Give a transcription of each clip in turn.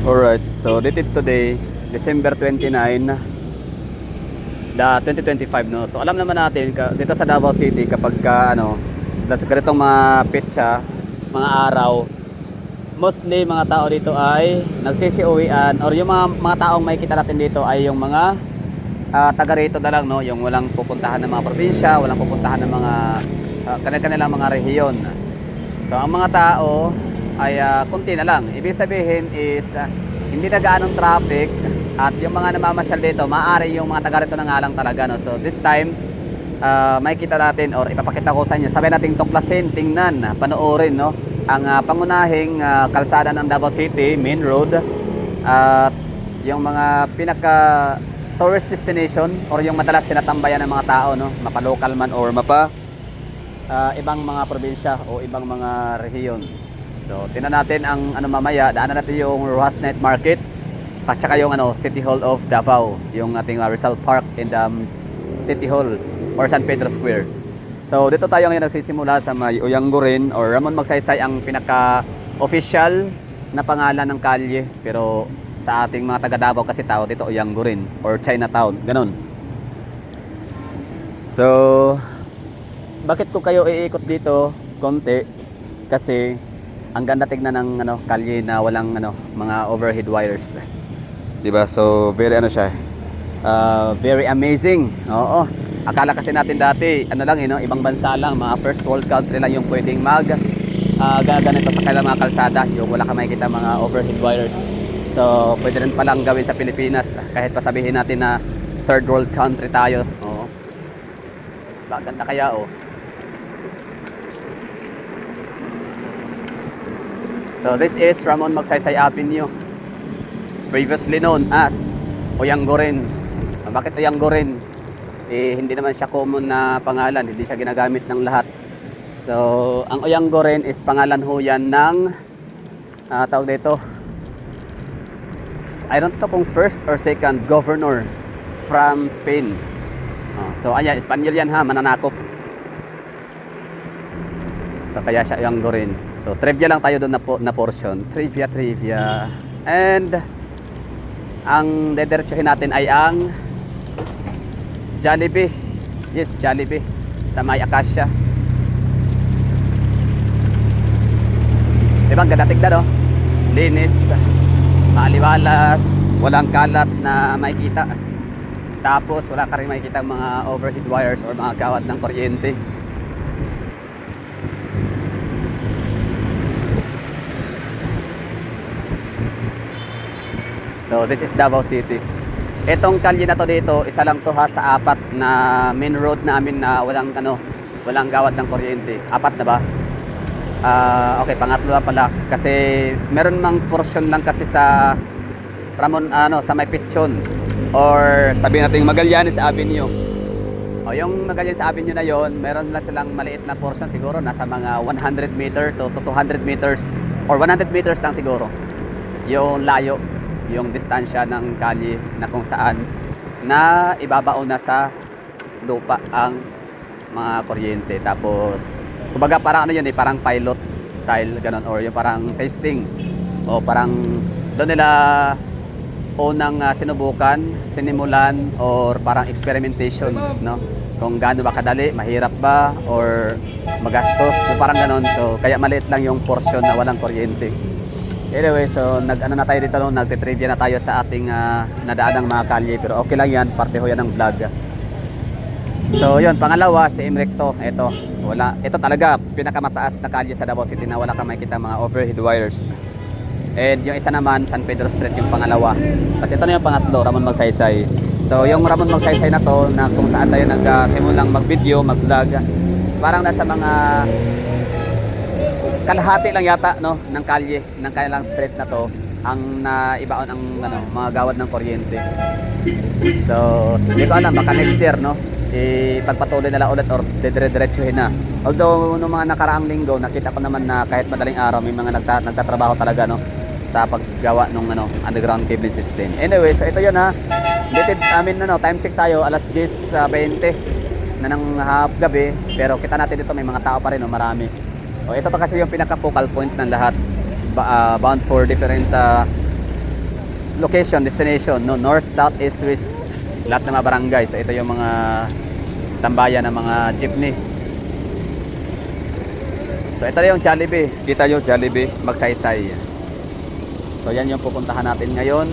Alright, so dated today, December 29, 2025, no? So alam naman natin, dito sa Davao City, kapag sa ganitong mga petsa, mga araw, mostly mga tao dito ay nagsisiuwian, or yung mga taong makikita natin dito ay yung mga taga rito na lang, no? Yung walang pupuntahan ng mga probinsya, walang pupuntahan ng mga kanilang mga rehiyon. So ang mga tao ay konti na lang. Ibig sabihin is hindi na gaanong traffic, at yung mga namamasyal dito, maaari yung mga taga rito na nga lang talaga, no? So this time, makikita natin or ipapakita ko sa inyo, sabay nating tuklasin, tingnan, panoorin, no? Ang pangunahing kalsada ng Davao City, main road, at yung mga pinaka tourist destination or yung madalas tinatambayan ng mga tao, no? Mapa-local man or ibang mga probinsya o ibang mga rehiyon. So, tingnan natin ang mamaya, daanan natin yung Rojas Night Market at saka yung City Hall of Davao, yung ating Rizal Park in the City Hall or San Pedro Square. So, dito tayo ngayon nagsisimula sa may Uyanggurin or Ramon Magsaysay, ang pinaka-official na pangalan ng kalye. Pero sa ating mga taga Davao kasi tao dito Uyanggurin or Chinatown, ganun. So, bakit ko kayo iikot dito konti? Kasi ang ganda tignan ng kalye na walang mga overhead wires. 'Di ba? So very siya. Very amazing. Oo. Akala kasi natin dati lang ibang bansa lang, mga first world country lang yung pwedeng ganito sa kailang mga kalsada, yung wala ka makikita mga overhead wires. So pwede rin palang gawin sa Pilipinas kahit pa sabihin natin na third world country tayo. Oo. Baganda kaya So this is Ramon Magsaysay Avenue, previously known as Uyanggurin. Bakit Uyanggurin? Hindi naman siya common na pangalan, hindi siya ginagamit ng lahat. So ang Uyanggurin is pangalan ho yan ng tawag dito, I don't know kung first or second governor from Spain. So ayan, Espanyol yan ha, mananakop. So kaya siya Uyanggurin. So trivia lang tayo doon na portion. Trivia. And ang dediretsuhin natin ay ang Jollibee. Yes, Jollibee sa may Acacia. Diba ang ganda tignan, no? Linis, maaliwalas, walang kalat na makikita. Tapos wala ka rin makikita mga overhead wires or mga gawad ng kuryente. So this is Davao City. Itong kalye na to dito, isa lang to sa apat na main road namin na walang gawad ng kuryente. Apat na ba? Okay, pangatlo na pala kasi meron mang portion lang kasi sa Ramon sa may Pichon or sabihin natin Magallanes Avenue. Yung Magallanes Avenue na yon, meron lang silang maliit na portion, siguro nasa mga 100 meter to 200 meters or 100 meters lang siguro. Yung layo, yung distansya ng kalye na kung saan na ibabaon na sa lupa ang mga kuryente. Tapos kumbaga parang yun parang pilot style ganun, or yung parang testing o parang doon nila unang sinubukan, sinimulan, or parang experimentation, no? Kung gaano ba kadali, mahirap ba or magastos, so parang ganun. So kaya maliit lang yung portion na walang kuryente. Anyway, so na tayo dito, no? Nagtitrivia na tayo sa ating nadaanang mga kalye, pero okay lang yan, parte ho yan ng vlog. So yun, pangalawa si Imrecto. Ito talaga pinakamataas na kalye sa Davao City na wala kang makikita mga overhead wires. And yung isa naman, San Pedro Street yung pangalawa. Kasi ito na yung pangatlo, Ramon Magsaysay. So yung Ramon Magsaysay na to, na kung saan tayo nagsimulang mag-video, mag-vlog, parang nasa mga kalahati lang yata, no, ng kalye ng kanilang street na to ang naibaon ang mga gawad ng kuryente. So hindi ko alam, baka next year, no, ipagpatuloy nila ulit or dire-diretsuhin na. Although nung mga nakaraang linggo nakita ko naman na kahit madaling araw may mga nagtatrabaho talaga, no, sa paggawa ng underground cabling system. Anyway, so ito yun ha. Dated time check tayo alas 10:20 na ng gabi, pero kita natin dito may mga tao pa rin, no, marami. Ito to kasi yung pinaka focal point ng lahat, bound for different location, destination, no? North, South, East, West. Lahat ng mga barangay. So ito yung mga tambayan ng mga jeepney. So ito yung Jollibee. Kita yung Jollibee, Magsaysay. So yan yung pupuntahan natin ngayon.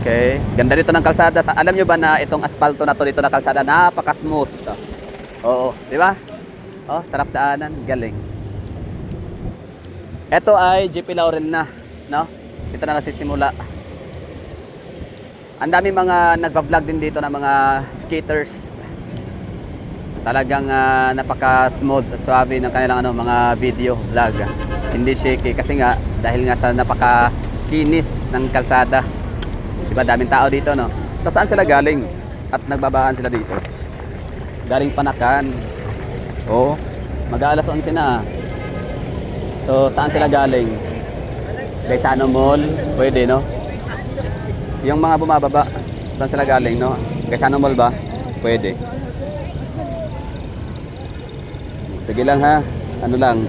Okay. Ganda dito ng kalsada. Alam nyo ba na itong aspalto na to dito na kalsada, napaka-smooth. Oo, di ba? Oh, sarap daanan, galing. Ito ay GP Laurel na, no? Dito na nagsisimula. Ang dami mga nagva-vlog din dito ng mga skaters. Talagang napaka-smooth, suave ng kanilang mga video vlog. Hindi shaky kasi nga dahil nga sa napaka-kinis ng kalsada. Diba, daming tao dito, no? So saan sila galing? At nagbabaan sila dito? Galing Panakan. Oo, mag-aalas 11 na. So saan sila galing? Gaisano Mall, pwede, no? Yung mga bumababa, saan sila galing, no? Gaisano Mall ba? Pwede. Sige lang, ha? Ano lang,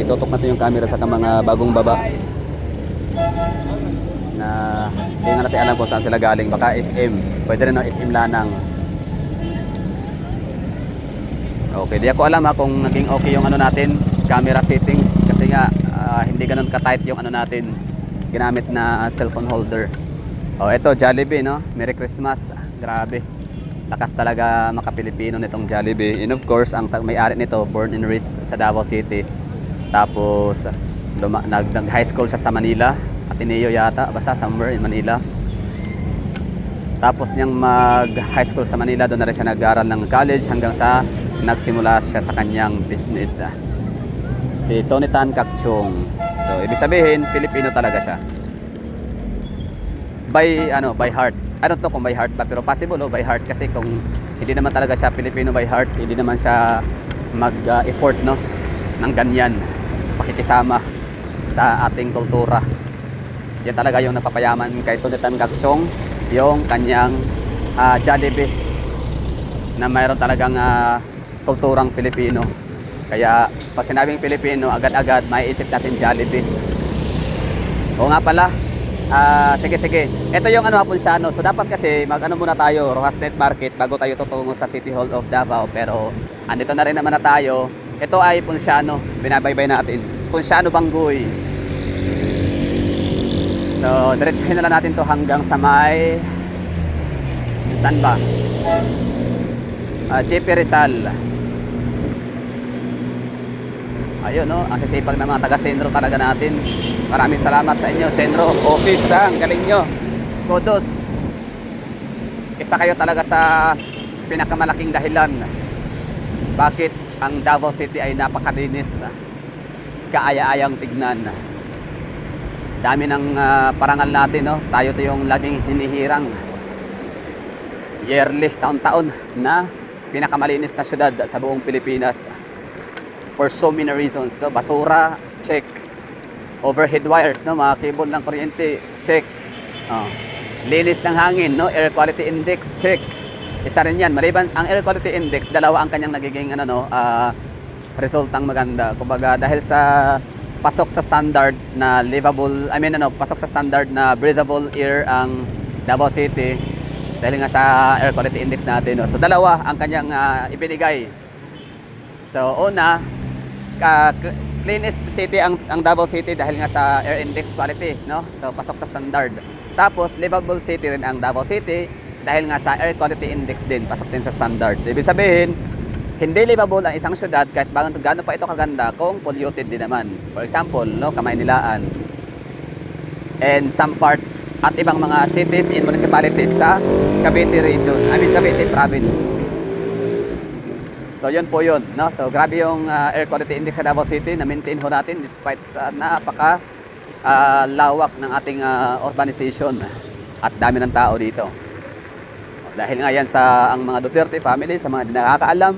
tutok natin yung camera sa mga bagong baba. Na hindi nga natin alam kung saan sila galing. Baka SM, pwede rin ng SM Lanang. Okay, di ako alam kung naging okay yung natin, camera settings, kasi nga hindi ganun ka-tight yung natin ginamit na cellphone holder. Oh, ito Jollibee, no? Merry Christmas. Grabe. Lakas talaga maka-Pilipino nitong Jollibee. And of course, ang may-ari nito born and raised sa Davao City. Tapos nag-high school siya sa Manila. Ateneo yata, basta somewhere in Manila. Tapos niyang mag-high school sa Manila, doon na rin siya nag-aaral ng college hanggang sa nagsimula siya sa kanyang business. Si Tony Tan Kakchong. So, ibig sabihin, Filipino talaga siya. By heart. I don't know kung by heart ba, pero possible by heart kasi kung hindi naman talaga siya Filipino by heart, hindi naman siya mag-effort, no? Ng ganyan, pakikisama sa ating kultura. Yan talaga yung napapayaman kay Tony Tan Kakchong, yung kanyang Jollibee na mayroon talagang kulturang Pilipino. Kaya pag sinabing Pilipino, agad-agad maiisip natin Jollibee. Oo nga pala. Sige. Ito yung Apunsiano. So dapat kasi muna tayo, Rojas Night Market bago tayo tutungo sa City Hall of Davao. Pero andito na rin naman na tayo. Ito ay Apunsiano. Binabaybay natin. Apunsiano Banggoy. So, diretsahin na lang natin to hanggang sa may saan ba? JP Rizal. Ayun, no? Ang sisipag ng mga taga-Senro talaga natin. Maraming salamat sa inyo, Senro Office, ha? Ang galing nyo. Kudos. Isa kayo talaga sa pinakamalaking dahilan bakit ang Davao City ay napakalinis, kaaya-ayang tignan. Dami ng parangal natin, no? Tayo to yung laging hinihirang yearly, taon-taon na pinakamalinis na syudad sa buong Pilipinas for so many reasons, no? Basura, check. Overhead wires, no? Mga cable ng kuryente, check. Linis ng hangin, no? Air quality index, check. Isa rin yan. Maliban ang air quality index, dalawa ang kanyang nagiging resultang maganda. Kumbaga dahil sa pasok sa standard na pasok sa standard na breathable air ang Davao City dahil nga sa air quality index natin, no? So dalawa ang kanyang ibinigay. So una, cleanest city ang Davao City dahil nga sa air index quality, no? So pasok sa standard. Tapos livable city rin ang Davao City dahil nga sa air quality index din, pasok din sa standard. So ibig sabihin, hindi livable ang isang syudad kahit gaano pa ito kaganda kung polluted din naman. For example, no, Kamaynilaan and some part at ibang mga cities and municipalities sa Cavite region, Cavite province. So yun po yun, no? So grabe yung air quality index sa Davao City na maintain ho natin despite sa napaka lawak ng ating urbanization at dami ng tao dito. Dahil nga yan sa ang mga Duterte family, sa mga di nakakaalam,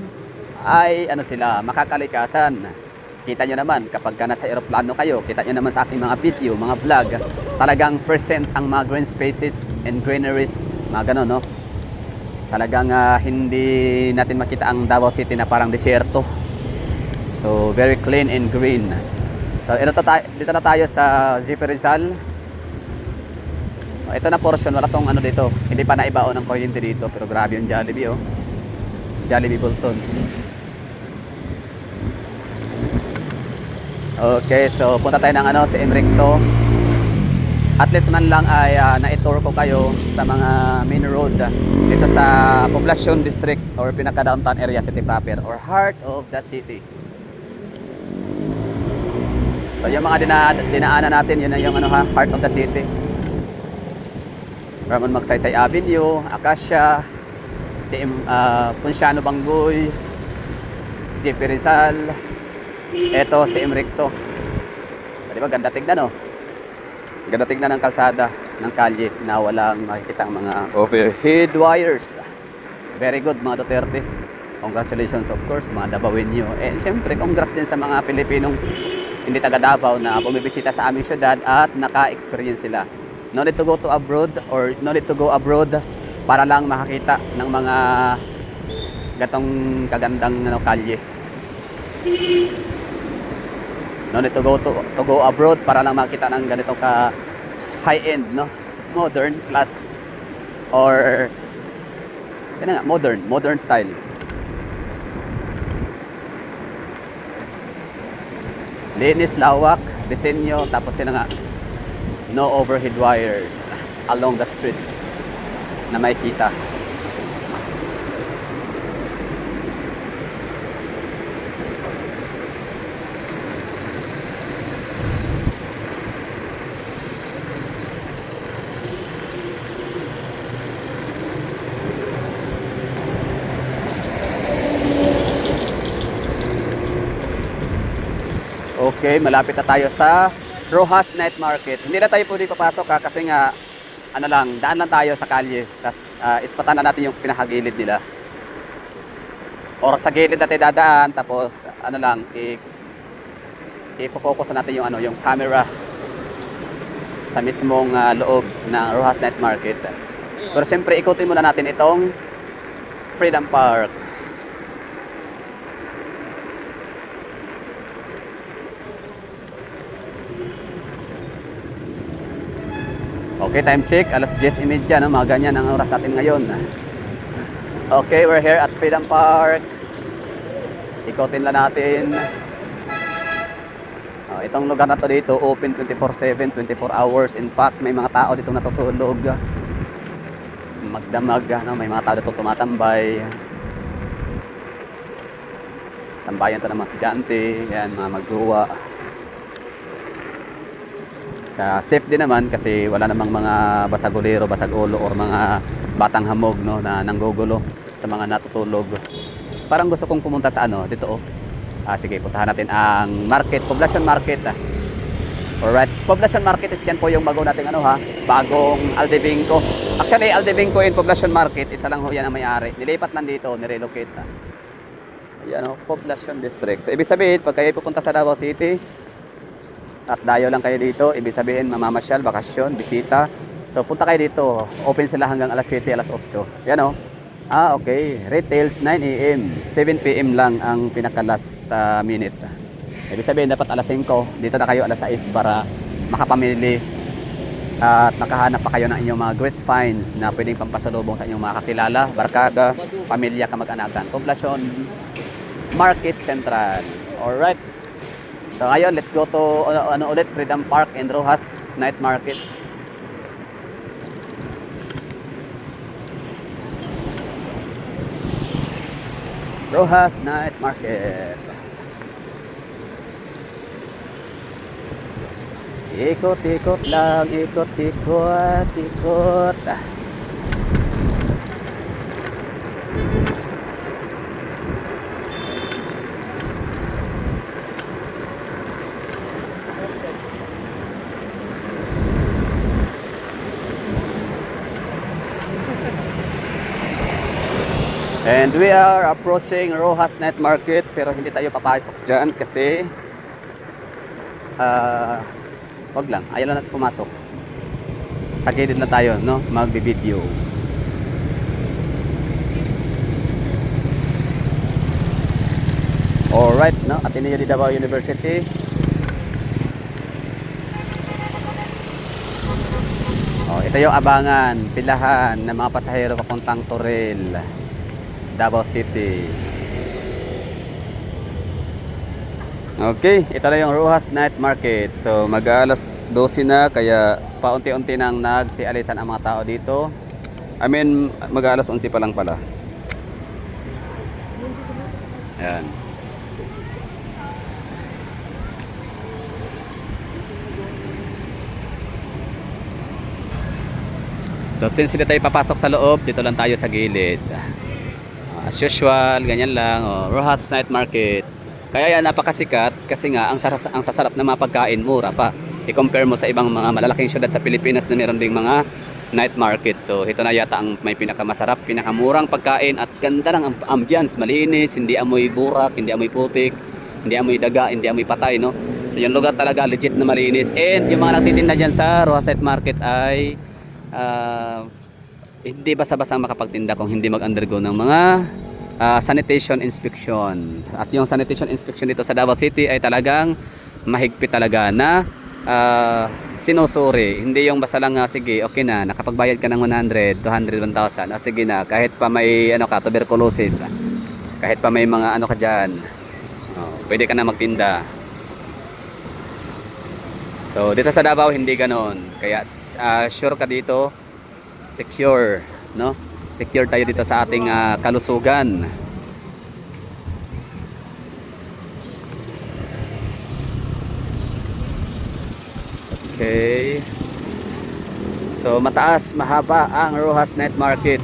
ay sila, makakalikasan. Kita nyo naman kapag nasa aeroplano kayo, kita nyo naman sa aking mga video, mga vlog, talagang percent ang mga green spaces and greeneries, mga gano'n, no? Talagang hindi natin makita ang Davao City na parang desierto. So very clean and green. So dito na tayo sa Jeep Rizal. Ito na portion, wala tong ano dito. Hindi pa naibao ng kuryente dito, pero grabe yung Jollibee, oh. Jollibee Bolton. Okay, so punta tayo ng ano, si Emrecto. At least man lang ay na-tour ko kayo sa mga main road dito sa Poblacion District or pinaka downtown area city proper or heart of the city. So yung mga dinaanan natin, yun na yung ano, heart of the city. Ramon Magsaysay Avenue, Acacia, Ponciano Bangoy, JP Rizal, eto si Emrecto. Di ba ganda tignan, oh. Ganda tignan ng kalsada ng kalye na walang makikita ang mga overhead wires. Very good mga Duterte. Congratulations of course mga Davaoenyo. And syempre congrats din sa mga Pilipinong hindi taga Davao na bumibisita sa aming syudad at naka-experience sila. No need to go to abroad or no need to go abroad para lang makakita ng mga gatong kagandang kalye. No need to go abroad para lang makita ng ganito ka high-end, no? Modern class or yan nga, modern style. Linis, lawak, disenyo, tapos yun nga, no overhead wires along the streets na makikita. Okay, malapit na tayo sa Rojas Night Market. Hindi na tayo pwede papasok kasi nga ano lang, daan lang tayo sa kalye. Tapos ispatan na natin yung pinakagilid nila. Or sa gilid natin dadaan tapos ano lang, i-focus na natin yung ano, yung camera sa mismong loob ng Rojas Night Market. Pero siyempre ikutin muna natin itong Freedom Park. Okay, time check, alas 10:30, no? Mga ganyan ang oras natin ngayon. Okay, we're here at Freedom Park. Ikotin lang natin. Itong lugar na to dito, open 24/7, 24 hours. In fact, may mga tao dito natutulog. Magdamag, no? May mga tao dito tumatambay. Tambayan to ng mga estudyante, yan, mga magduwa. Safe din naman kasi wala namang mga basagulero, basagulo or mga batang hamog, no, na nanggugulo sa mga natutulog. Parang gusto kong pumunta sa ano dito, oh. Sige, puntahan natin ang market, Poblacion Market. Alright, Poblacion Market is yan po yung bago nating ano, bagong Aldebingco. Actually, Aldebingco and Poblacion Market, isa lang ho yan ang may-ari. Nilipat lang dito, nirelocate. Ayan, oh, Poblacion District. So ibig sabihin, pag kayo pupunta sa Davao City at dayo lang kayo dito, ibig sabihin mamamasyal, bakasyon, bisita. So punta kayo dito. Open sila hanggang alas 7, alas 8. Yan, oh. Okay. Retails 9 AM. 7 PM lang ang pinaka last minute. Ibig sabihin dapat alas 5. Dito na kayo alas 6 para makapamili at makahanap pa kayo ng inyong mga great finds na pwedeng pampasalubong sa inyong mga kakilala, barkada, pamilya, kamag-anakan. Poblacion Market Central. Alright. So ngayon, let's go to ulit, Freedom Park and Rojas Night Market. Rojas Night Market. Ikot-ikot lang, ikot-ikot, ikot. And we are approaching Rojas Night Market pero hindi tayo papasok dyan kasi wag lang, ayaw lang natin pumasok. Sa gilid na tayo, no? Magbi-video. Alright, no? Ateneo de Davao University. Oh, ito yung abangan, pilahan ng mga pasahero papuntang Toril, Davao City. Okay, ito na yung Rojas Night Market. So mag-alas 12 na, kaya paunti-unti nang nagsialisan ang mga tao dito. I mean, mag-alas 11 pa lang pala. Ayan. So since hindi tayo papasok sa loob, dito lang tayo sa gilid. As usual, ganyan lang. Rojas Night Market. Kaya yan, napakasikat kasi nga ang sasarap na mga pagkain, mura pa. I-compare mo sa ibang mga malalaking syudad sa Pilipinas na meron ding mga night market. So ito na yata ang may pinakamasarap, pinakamurang pagkain at ganda ng ambience, malinis, hindi amoy burak, hindi amoy putik, hindi amoy daga, hindi amoy patay, no? So yung lugar talaga legit na malinis. And yung mga nagtitinda dyan sa Rojas Night Market ay hindi basta-basta makapagtinda kung hindi mag-undergo ng mga sanitation inspection. At yung sanitation inspection dito sa Davao City ay talagang mahigpit talaga na sinusuri. Hindi yung basta lang sige, okay na, nakapagbayad ka ng 100, 200, 1,000. Sige na, kahit pa may tuberculosis, kahit pa may mga ka dyan, pwede ka na magtinda. So dito sa Davao hindi ganon. Kaya sure ka dito, secure, no? Secure tayo dito sa ating kalusugan. Okay. So mataas, mahaba ang Rojas Night Market.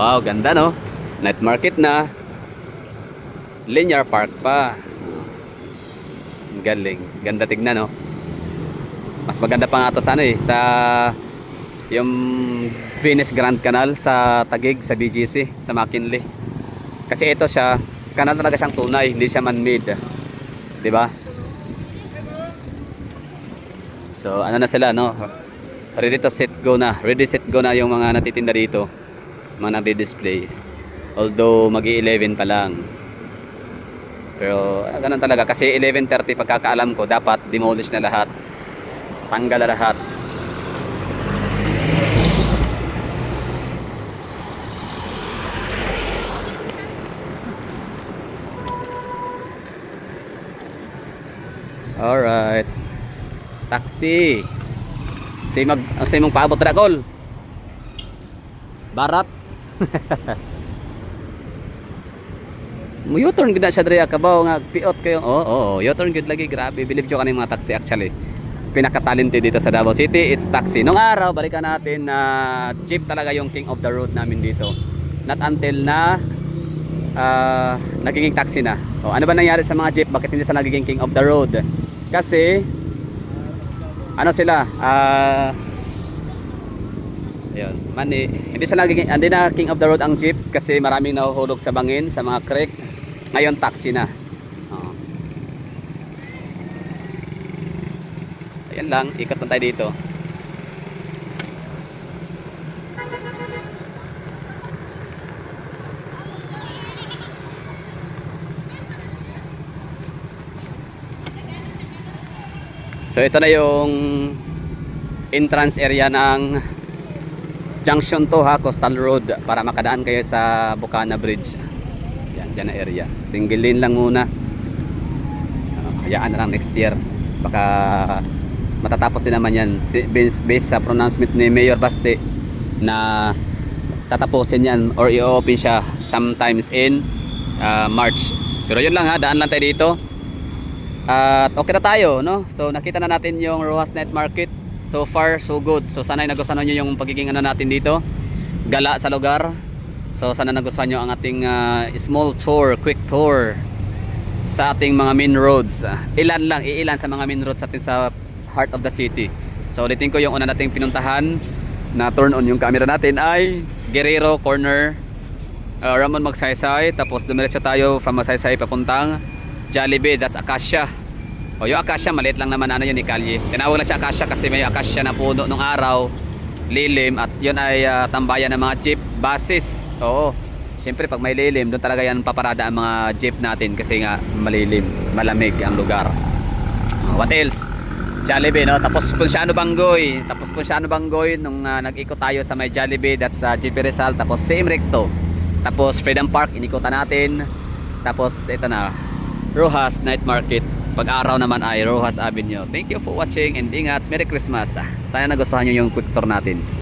Wow, ganda no? Night market na. Linear park pa. Galing. Ganda tignan no? Mas maganda pa nga to sa sa yung Venus Grand Canal sa Taguig, sa BGC, sa McKinley. Kasi ito siya, kanal talaga siyang tunay, hindi siya man-made. 'Di ba? So ano na sila no? Ready to set go na. Ready set go na yung mga natitinda dito. Mga nagdi-display. Although magi-11 pa lang. Pero ganun talaga kasi 11:30 pagkakaalam ko dapat demolish na lahat. Tanggal na lahat. Alright. Taxi. Say mong paabot ra kol. Barat. U-turn gid na siya diri kabaw nga piot kayo. U-turn gid lagi, grabe. Believe ko kaning mga taxi actually. Pinaka-talented dito sa Davao City, it's taxi. Nung araw balikan natin na jeep talaga yung king of the road namin dito. Not until na nagiging taxi na. Ano ba nangyari sa mga jeep? Bakit hindi sila nagiging king of the road? Kasi ano sila? Ayun, hindi sila nagiging, hindi na king of the road ang jeep kasi maraming nahuhulog sa bangin, sa mga creek. Ngayon taxi na. Ayan lang, ikot lang tayo dito. So ito na yung entrance area ng Junction 2 Coastal Road para makadaan kayo sa Bukana Bridge. Yan, dyan na area. Single lane lang muna. Hayaan na lang next year. Baka matatapos din naman yan. Based sa pronouncement ni Mayor Baste na tatapusin yan or i-open siya sometimes in March. Pero yun lang daan lang tayo dito. At okay na tayo, no? So nakita na natin yung Rojas Night Market. So far so good. So sana nagustuhan nyo yung pagiging natin dito, gala sa lugar. So sana nagustuhan nyo ang ating small tour, quick tour sa ating mga main roads. Ilan sa mga main roads sa heart of the city. So ulitin ko, yung una nating pinuntahan na turn on yung camera natin ay Guerrero Corner, Ramon Magsaysay. Tapos dumiretso tayo from Magsaysay papuntang Jollibee, that's Acacia. O yung Acacia, maliit lang naman ano yun ni Kalye. Tinawag lang siya Acacia kasi may Acacia na puno nung araw, lilim, at yun ay tambayan ng mga jeep, buses. Oo, siyempre pag may lilim, doon talaga yan paparada ang mga jeep natin kasi nga malilim, malamig ang lugar. What else? Jollibee, no? Tapos Ponciano Bangoy. Tapos Ponciano Bangoy nung nag-ikot tayo sa may Jollibee, that's GP Rizal. Tapos same recto. Tapos Freedom Park, inikutan natin. Tapos ito na, Rojas Night Market. Pag-araw naman ay Rojas Avenue. Thank you for watching and ingat. Merry Christmas. Sana nagustuhan nyo yung quick tour natin.